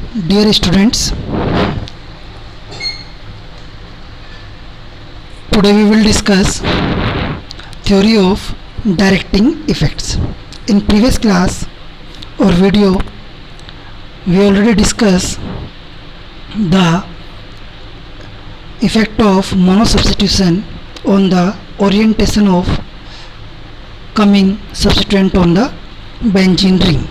Dear students, today we will discuss theory of directing effects. In previous class or video, we already discussed the effect of monosubstitution on the orientation of coming substituent on the benzene ring.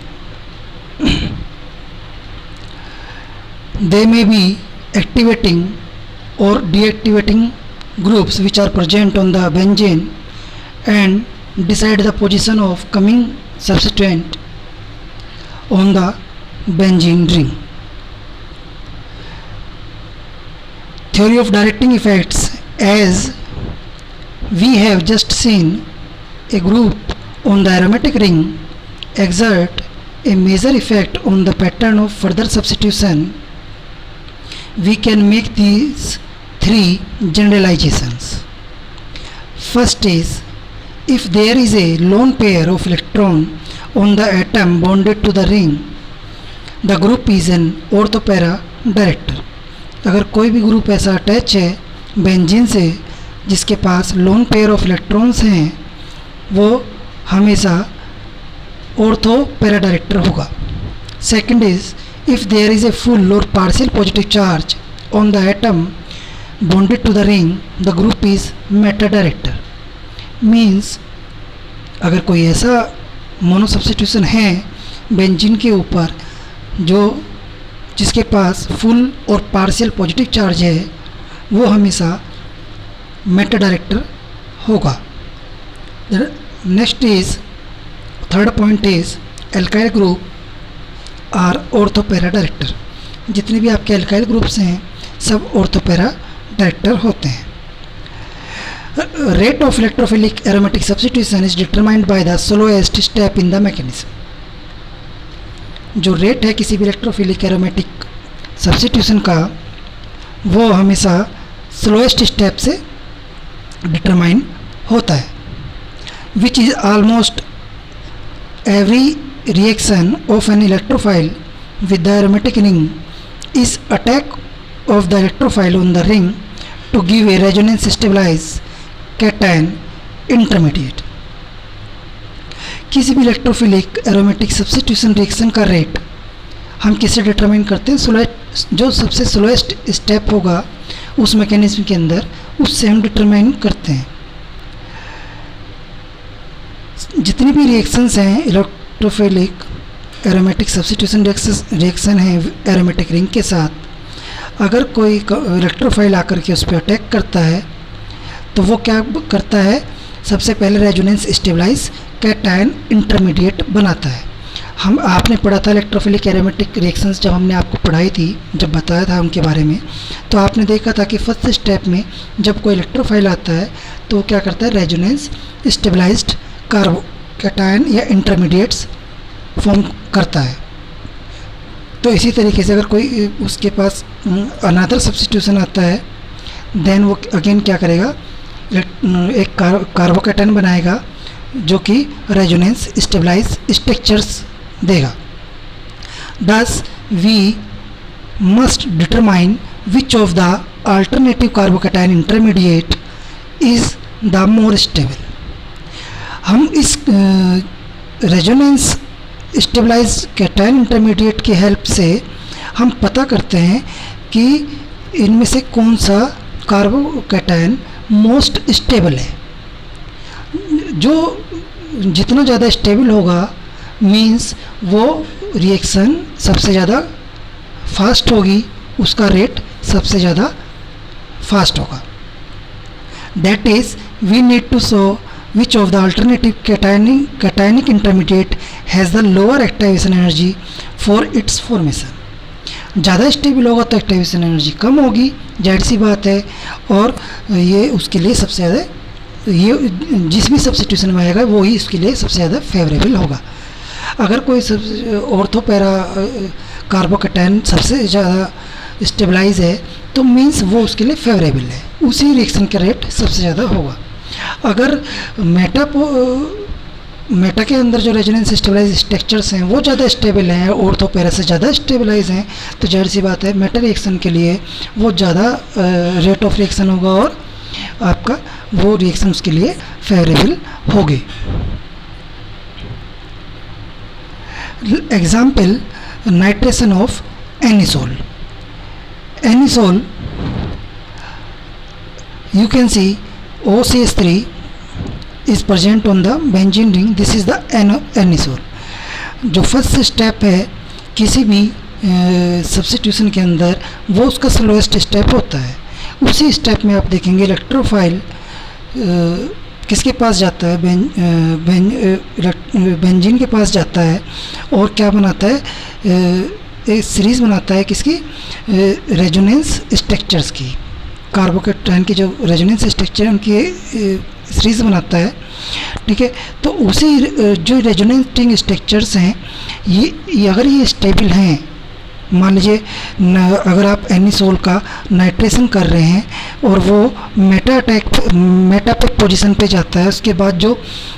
They may be activating or deactivating groups which are present on the benzene and decide the position of coming substituent on the benzene ring. Theory of directing effects, as we have just seen, a group on the aromatic ring exert a major effect on the pattern of further substitution. We can make these three generalizations. First is, if there is a lone pair of electron on the atom bonded to the ring, the group is an orthopara director. अगर कोई भी group ऐसा attach है benzene से जिसके पास lone pair of electrons हैं, वो हमेशा ऑर्थो पैरा डायरेक्टर होगा. Second is, if there is a full or partial positive charge on the atom bonded to the ring, the group is meta director. Means अगर कोई ऐसा mono substitution है benzene के ऊपर जिसके पास फुल और पार्शियल पॉजिटिव चार्ज है, वो हमेशा मेटा डायरेक्टर होगा. Next is, third point is, alkyl group are ortho para director. जितने भी आपके एल्काइल ग्रुप्स हैं सब ऑर्थोपैरा डायरेक्टर होते हैं. Rate of electrophilic aromatic substitution is determined by the slowest step in the mechanism. जो रेट है किसी भी इलेक्ट्रोफिलिक एरोमेटिक सब्स्टिट्यूशन का, वो हमेशा स्लोएस्ट स्टेप से डिटरमाइन होता है. Which is almost every reaction of an electrophile with the aromatic ring is attack of the electrophile on the ring to give a resonance stabilized cation intermediate. किसी भी electrophilic aromatic substitution reaction का rate हम किससे determine करते हैं? जो सबसे slowest step होगा उस मैकेनिज्म के अंदर, उससे हम डिटरमाइन करते हैं. जितनी भी रिएक्शंस हैं इलेक्ट्रोफिलिक एरोमेटिक सब्स्टिट्यूशन रिएक्शन है एरोमेटिक रिंग के साथ, अगर कोई इलेक्ट्रोफाइल आकर के उस पर अटैक करता है तो वो क्या करता है? सबसे पहले रेजोनेंस स्टेबलाइज कैटायन इंटरमीडिएट बनाता है. आपने पढ़ा था इलेक्ट्रोफिलिक एरोमेटिक रिएक्शंस, जब हमने आपको पढ़ाई थी, जब बताया था उनके बारे में, तो आपने देखा था कि फर्स्ट स्टेप में जब कोई इलेक्ट्रोफाइल आता है तो वो क्या करता है? रेजोनेंस स्टेबलाइज्ड कैटायन या इंटरमीडिएट्स फॉर्म करता है. तो इसी तरीके से अगर कोई उसके पास अनदर सब्स्टिट्यूशन आता है, देन वो अगेन क्या करेगा? एक कार्बोकैटायन बनाएगा जो कि रेजोनेंस स्टेबलाइज स्ट्रक्चर्स देगा. Thus we must determine which of the alternative carbocation intermediate is the more stable. हम इस रेजोनेंस स्टेबलाइज कैटायन इंटरमीडिएट की हेल्प से हम पता करते हैं कि इनमें से कौन सा कार्बोकैटायन मोस्ट स्टेबल है. जो जितना ज़्यादा स्टेबल होगा मींस वो रिएक्शन सबसे ज़्यादा फास्ट होगी, उसका रेट सबसे ज़्यादा फास्ट होगा. That is, we need to show which of the alternative cationic intermediate has the lower activation energy for its formation. ज़्यादा स्टेबल होगा तो एक्टिवेशन एनर्जी कम होगी, जाहिर सी बात है, और ये उसके लिए सबसे ज़्यादा, ये जिस भी सब्स्टिट्यूशन में आएगा वो ही इसके लिए सबसे ज़्यादा फेवरेबल होगा. अगर कोई ऑर्थोपैरा कार्बोकैटायन सबसे ज़्यादा स्टेबलाइज है तो मीन्स वो उसके लिए फेवरेबल है, उसी रिएक्शन का रेट सबसे ज़्यादा होगा. अगर मेटा के अंदर जो रेजोनेंस स्टेबलाइज स्ट्रक्चर्स हैं वो ज़्यादा स्टेबल हैं, ऑर्थो पैरा से ज़्यादा स्टेबलाइज हैं, तो जाहिर सी बात है मेटा रिएक्शन के लिए वो ज़्यादा रेट ऑफ रिएक्शन होगा और आपका वो रिएक्शन उसके लिए फेवरेबल होगी। Example, nitration of anisole. Anisole, you can see OCH3 is present on the benzene ring. This is the anisole. जो फर्स्ट स्टेप है किसी भी सब्स्टिट्यूशन के अंदर वो उसका स्लोएस्ट स्टेप होता है। उसी स्टेप में आप देखेंगे इलेक्ट्रोफाइल किसके पास जाता है, बेंजीन के पास जाता है और क्या बनाता है, एक सीरीज़ बनाता है किसकी, रेजोनेंस स्ट्रक्चर्स की, कार्बोकेटायन की जो रेजोनेंस स्ट्रक्चर है उनकी सीरीज़ बनाता है। ठीक है, तो उसी जो रेजोनेटिंग स्ट्रक्चर्स हैं ये अगर ये स्टेबल हैं, मान लीजिए अगर आप एनिसोल का नाइट्रेशन कर रहे हैं और वो मेटा पे पोजीशन पे जाता है, उसके बाद जो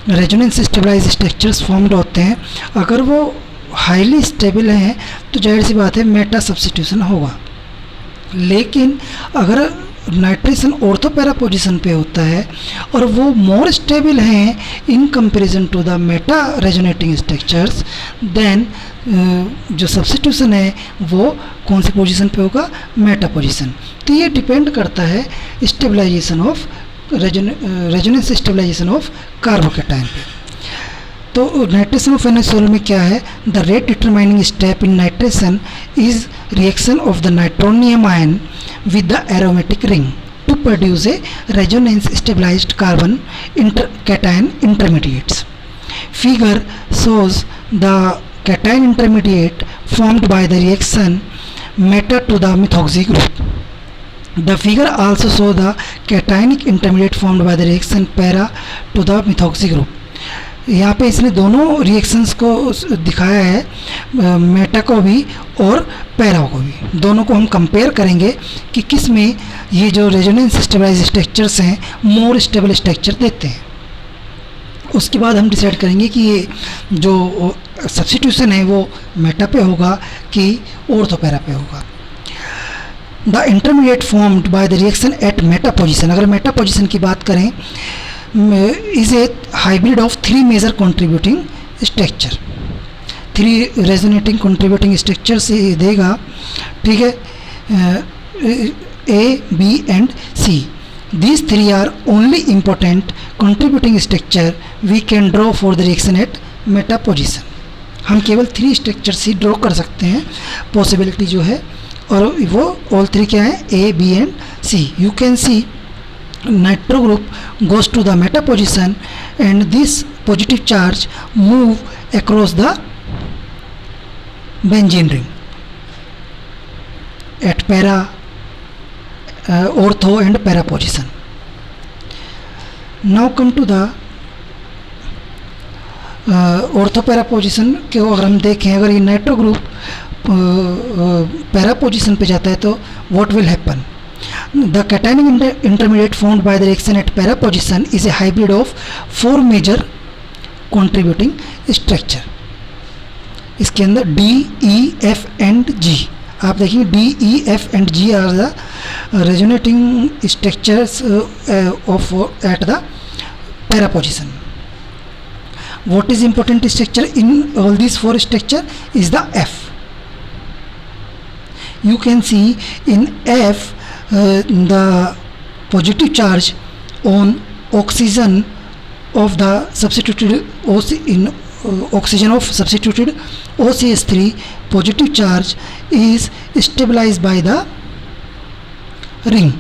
रेजोनेंस स्टेबलाइज स्ट्रक्चर्स फॉर्म्ड होते हैं अगर वो हाईली स्टेबल हैं तो जाहिर सी बात है मेटा सब्स्टिट्यूशन होगा। लेकिन अगर नाइट्रेशन ऑर्थो पैरा पोजीशन पे होता है और वो मोर स्टेबल हैं in comparison to the meta resonating structures, then जो सब्स्टिट्यूशन है वो कौन सी पोजीशन पे होगा, मेटा पोजीशन। तो ये डिपेंड करता है stabilization of resonance stabilization of carbocation पे। तो नाइट्रेशन ऑफ एनिसोल में क्या है, the rate determining step in nitration is reaction of the nitronium ion with the aromatic ring to produce a resonance stabilized carbon cation intermediates. Figure shows the cation intermediate formed by the reaction meta to the methoxy group. The figure also shows the cationic intermediate formed by the reaction para to the methoxy group. यहाँ पे इसने दोनों reactions को दिखाया है, Meta को भी और पैरा को भी, दोनों को हम कंपेयर करेंगे कि किस में ये जो रेजोनेंस स्टेबलाइज स्ट्रक्चर्स हैं मोर स्टेबल स्ट्रक्चर देते हैं। उसके बाद हम डिसाइड करेंगे कि ये जो सब्स्टिट्यूशन है वो मेटा पे होगा कि ऑर्थो पैरा पे होगा। The intermediate formed by the reaction at Meta position, अगर मेटा पोजिशन की बात करें, is a hybrid of three major contributing structure, three resonating contributing structures देगा। ठीक है, A, B and C. These three are only important contributing structure we can draw for the reaction at meta position. हम केवल 3 structures ही draw कर सकते हैं, possibility जो है, और वो ऑल 3 क्या है, A, B and C. You can see nitro group goes to the meta position and this positive charge move across the benzene ring at para, ortho and para position. Now come to the ortho para position के अगर हम देखें, अगर ये nitro group para position पे जाता है तो what will happen? The cationic intermediate formed by the reaction at para position is a hybrid of 4 major contributing structure. इसके अंदर D, E, F and G, आप देखिए D, E, F and G are the resonating structures of at the para position. What is important structure in all these 4 structure is the F. You can see in F the positive charge on oxygen of the substituted oxygen of substituted OCH3 positive charge is stabilized by the ring.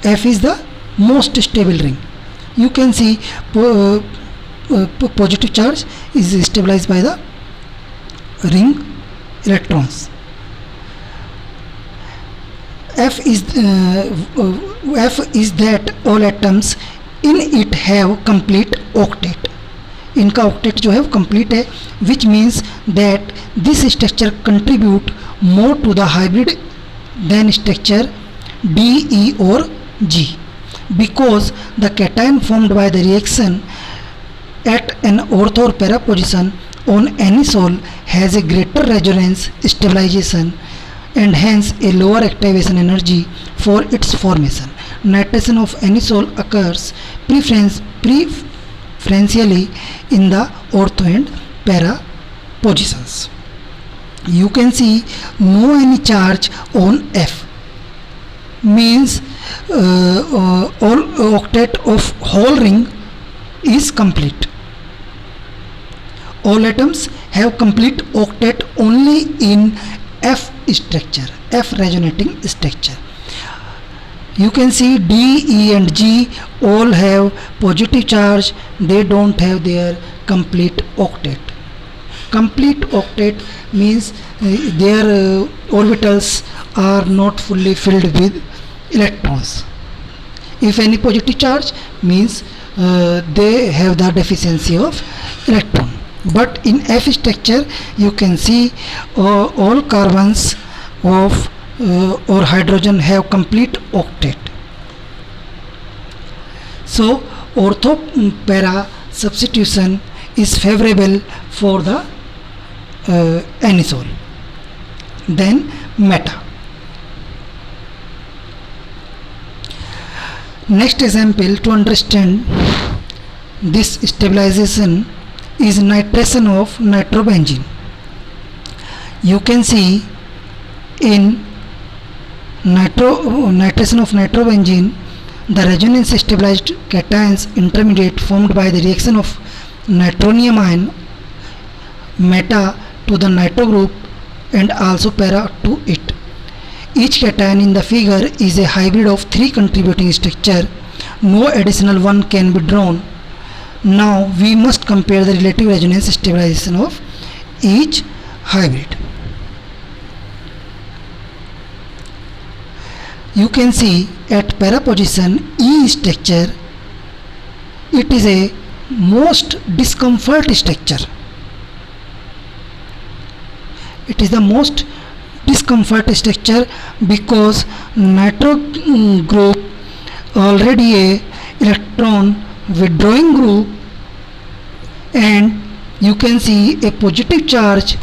F is the most stable ring. You can see positive charge is stabilized by the ring electrons. F is that all atoms in it have complete octet. इनका octet जो है वो complete है, which means that this structure contribute more to the hybrid than structure D, E or G, because the cation formed by the reaction at an ortho or para position on any sol has a greater resonance stabilization and hence a lower activation energy for its formation. Nitration of any sol occurs preferentially in the ortho and para positions. You can see no any charge on F means all octet of whole ring is complete. All atoms have complete octet only in F structure, F resonating structure. You can see D, E and G all have positive charge, they don't have their complete octet. Complete octet means their orbitals are not fully filled with electrons. If any positive charge means they have the deficiency of electron. But in F structure you can see all carbons of or hydrogen have complete octet. So ortho para substitution is favorable for the anisole. Then meta. Next example to understand this stabilization is nitration of nitrobenzene. You can see in nitration of nitrobenzene, the resonance stabilized cations intermediate formed by the reaction of nitronium ion meta to the nitro group and also para to it. Each cation in the figure is a hybrid of 3 contributing structure. No additional one can be drawn. Now we must compare the relative resonance stabilization of each hybrid. You can see at para position E structure, it is a most discomfort structure. It is the most discomfort structure because nitro group already a electron withdrawing group, and you can see a positive charge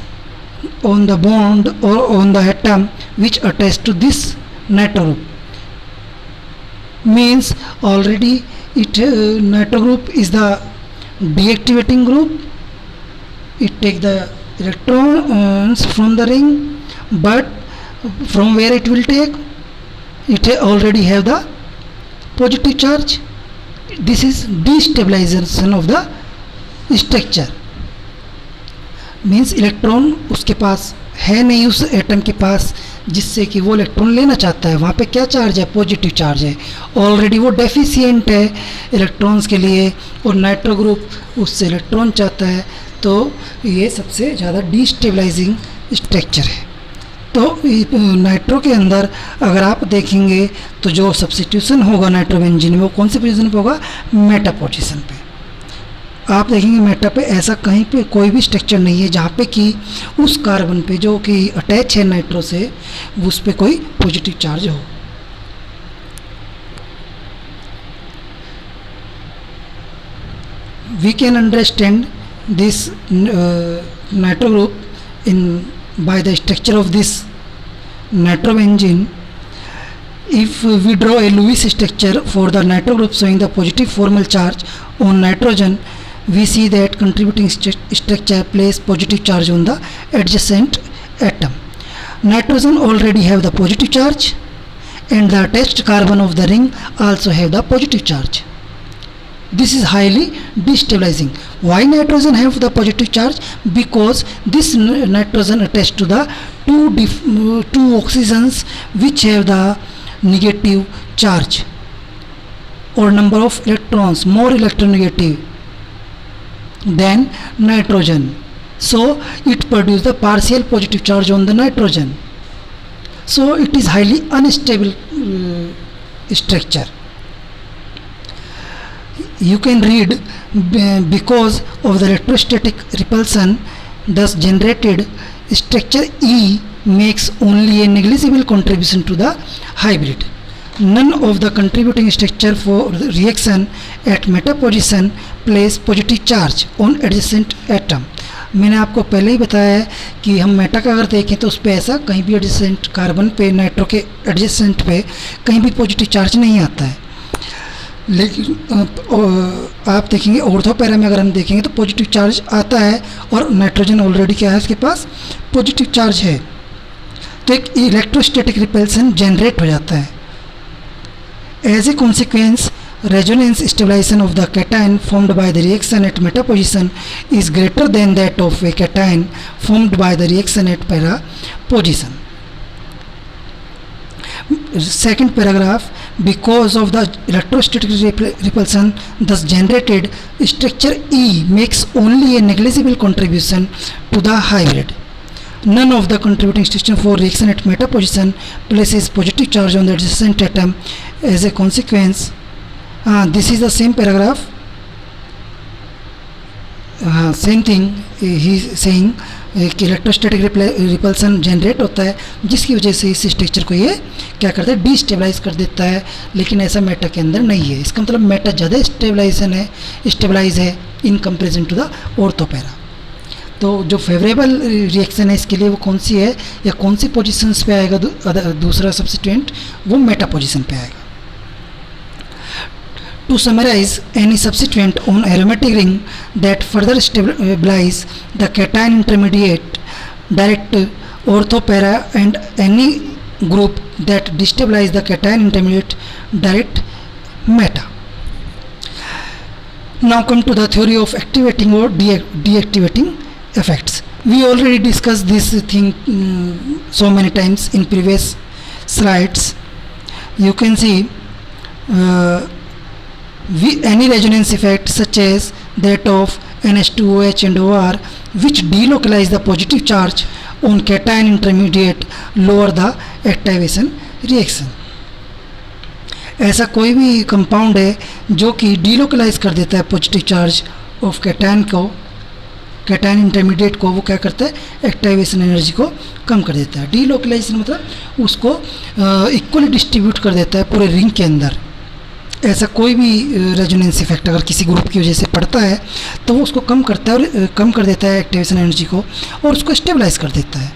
on the bond or on the atom which attaches to this nitro group. Means already nitro group is the deactivating group. It takes the electrons from the ring, but from where it will take, it already have the positive charge. This is destabilization of the structure. Means electron उसके पास है नहीं, उस atom के पास जिससे कि वो electron लेना चाहता है, वहाँ पे क्या चार्ज है, पॉजिटिव चार्ज है, ऑलरेडी वो डेफिशिएंट है इलेक्ट्रॉन्स के लिए और नाइट्रो ग्रुप उससे इलेक्ट्रॉन चाहता है, तो ये सबसे ज़्यादा डिस्टेबलाइजिंग स्ट्रक्चर है। तो नाइट्रो के अंदर अगर आप देखेंगे तो जो सब्स्टिट्यूशन होगा नाइट्रोबेंजीन में वो कौन से पोजीशन पे होगा, मेटा पोजीशन पे। आप देखेंगे मेटा पे ऐसा कहीं पे कोई भी स्ट्रक्चर नहीं है जहाँ पे कि उस कार्बन पे जो कि अटैच है नाइट्रो से उस पे कोई पॉजिटिव चार्ज हो। We can understand this nitro group in by the structure of this nitrobenzene. If we draw a Lewis structure for the nitro group showing the positive formal charge on nitrogen, we see that contributing structure places positive charge on the adjacent atom. Nitrogen already have the positive charge and the attached carbon of the ring also have the positive charge. This is highly destabilizing. Why nitrogen have the positive charge? Because this nitrogen attached to the two oxygens which have the negative charge or number of electrons, more electronegative than nitrogen. So it produces the partial positive charge on the nitrogen. So it is highly unstable structure. You can read because of the electrostatic repulsion thus generated, structure E makes only a negligible contribution to the hybrid. none of the contributing structure for reaction at meta position place positive charge on adjacent atom. मैंने आपको पहले ही बताया है कि हम Meta का अगर देखें तो उस पर ऐसा कहीं भी एडजेसेंट कार्बन पे नाइट्रो के एडजेसेंट पे कहीं भी पॉजिटिव चार्ज नहीं आता है, लेकिन आप देखेंगे ऑर्थो पैरा में अगर हम देखेंगे तो पॉजिटिव चार्ज आता है और नाइट्रोजन ऑलरेडी क्या है उसके पास पॉजिटिव चार्ज है, तो एक इलेक्ट्रोस्टैटिक रिपल्सन जनरेट हो जाता है. As a consequence resonance stabilization of the cation formed by the reaction at meta position is greater than that of a cation formed by the reaction at para position. Second paragraph, because of the electrostatic repulsion thus generated, structure E makes only a negligible contribution to the hybrid. None of the contributing structure for reaction at meta position places positive charge on the adjacent atom. As a consequence, this is the same paragraph, same thing he is saying कि electrostatic repulsion generate होता है जिसकी वजह से इस structure को ये क्या करता है डिस्टेबलाइज कर देता है, लेकिन ऐसा मेटा के अंदर नहीं है. इसका मतलब मेटा ज़्यादा स्टेबलाइज है in comparison to the ortho para. तो जो फेवरेबल रिएक्शन है इसके लिए वो कौन सी है या कौन सी पोजीशंस पे आएगा दूसरा सब्स्टिट्यूएंट, वो मेटा पोजीशन पे आएगा. To summarize, any substituent on aromatic ring that further stabilize the cation intermediate direct orthopara and any group that destabilize the cation intermediate direct meta. Now come to the theory of activating or deactivating effects. We already discussed this thing so many times in previous slides. You can see any resonance effect such as that of NH2OH and OR which delocalize the positive charge on cation intermediate lower the activation reaction. ऐसा कोई भी compound है जो कि delocalise कर देता है positive charge of cation को, कैटायन इंटरमीडिएट को, वो क्या करता है एक्टिवेशन एनर्जी को कम कर देता है. डिलोकलाइजेशन मतलब उसको इक्वली डिस्ट्रीब्यूट कर देता है पूरे रिंग के अंदर. ऐसा कोई भी रेजोनेंस इफेक्ट अगर किसी ग्रुप की वजह से पड़ता है तो वो उसको कम करता है और कम कर देता है एक्टिवेशन एनर्जी को और उसको स्टेबलाइज कर देता है.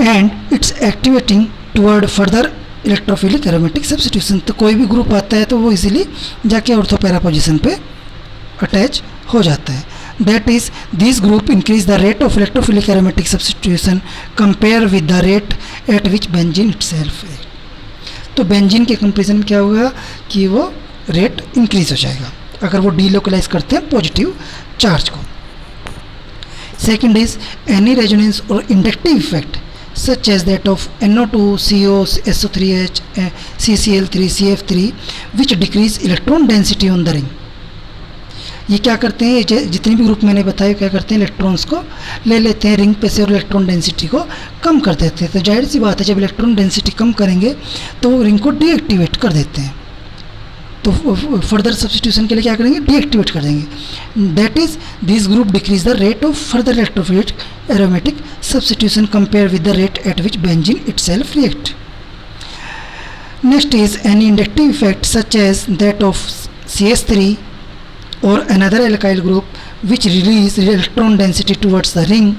And it's activating toward further electrophilic aromatic substitution. तो कोई भी ग्रुप आता है तो वो इजीली जाके ऑर्थोपैरा पोजीशन पे अटैच हो जाता है. That is this group increase the rate of electrophilic aromatic substitution compare with the rate at which benzene itself. तो बेंजीन के कंपेरिजन में क्या होगा कि वो रेट इंक्रीज हो जाएगा अगर वो डीलोकलाइज करते हैं पॉजिटिव चार्ज को. सेकेंड इज एनी रेजोनेंस और inductive effect such as that of NO2, CO, SO3H, CCl3, CF3 which decrease electron density on the ring. ये क्या करते हैं, जितने भी ग्रुप मैंने बताए क्या करते हैं, इलेक्ट्रॉन्स को ले लेते हैं रिंग पे से और इलेक्ट्रॉन डेंसिटी को कम कर देते हैं. तो जाहिर सी बात है जब इलेक्ट्रॉन डेंसिटी कम करेंगे तो वो रिंग को डीएक्टिवेट कर देते हैं. तो फर्दर सब्स्टिट्यूशन के लिए क्या करेंगे, डीएक्टिवेट कर देंगे. That is this group decrease the rate of further electrophilic aromatic substitution compare with the rate at which benzene itself react. Next is any inductive effect such as that of CH3 or another alkyl group which release electron density towards the ring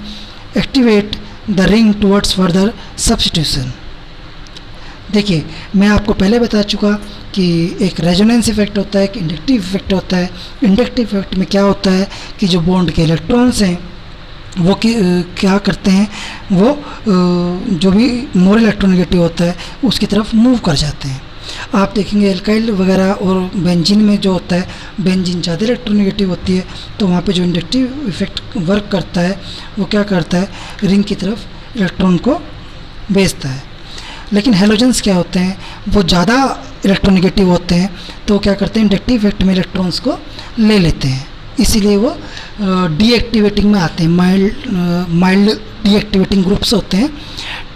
activate the ring towards further substitution. देखिए मैं आपको पहले बता चुका कि एक resonance effect होता है, एक इंडक्टिव इफेक्ट होता है. इंडक्टिव इफेक्ट में क्या होता है कि जो बॉन्ड के इलेक्ट्रॉन्स हैं वो क्या करते हैं, वो जो भी मोर इलेक्ट्रोनेगेटिव होता है उसकी तरफ मूव कर जाते हैं. आप देखेंगे एल्काइल वगैरह और बेंजीन में जो होता है, बेंजीन ज़्यादा इलेक्ट्रोनेगेटिव होती है तो वहाँ पे जो इंडक्टिव इफेक्ट वर्क करता है वो क्या करता है, रिंग की तरफ इलेक्ट्रॉन को भेजता है. लेकिन हेलोजेंस क्या होते हैं, वो ज़्यादा इलेक्ट्रोनेगेटिव होते हैं तो क्या करते हैं, इंडक्टिव इफेक्ट में इलेक्ट्रॉन्स को ले लेते हैं, इसीलिए वो डीएक्टिवेटिंग में आते हैं. माइल्ड डीएक्टिवेटिंग ग्रुप्स होते हैं,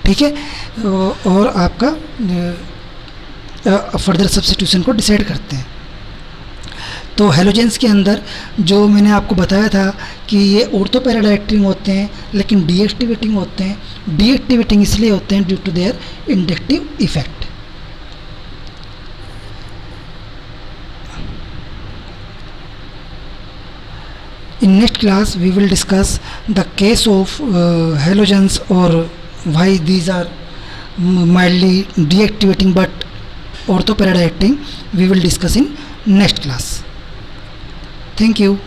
ठीक है, और आपका फर्दर सब्स्टिट्यूशन को डिसाइड करते हैं. तो हेलोजेंस के अंदर जो मैंने आपको बताया था कि ये ऑर्थोपैरा डायरेक्टिंग होते हैं लेकिन डीएक्टिवेटिंग होते हैं. डीएक्टिवेटिंग इसलिए होते हैं due to their inductive effect. In next class, we will discuss the case of halogens, or why these are mildly deactivating but orthoparade acting. We will discuss in next class. Thank you.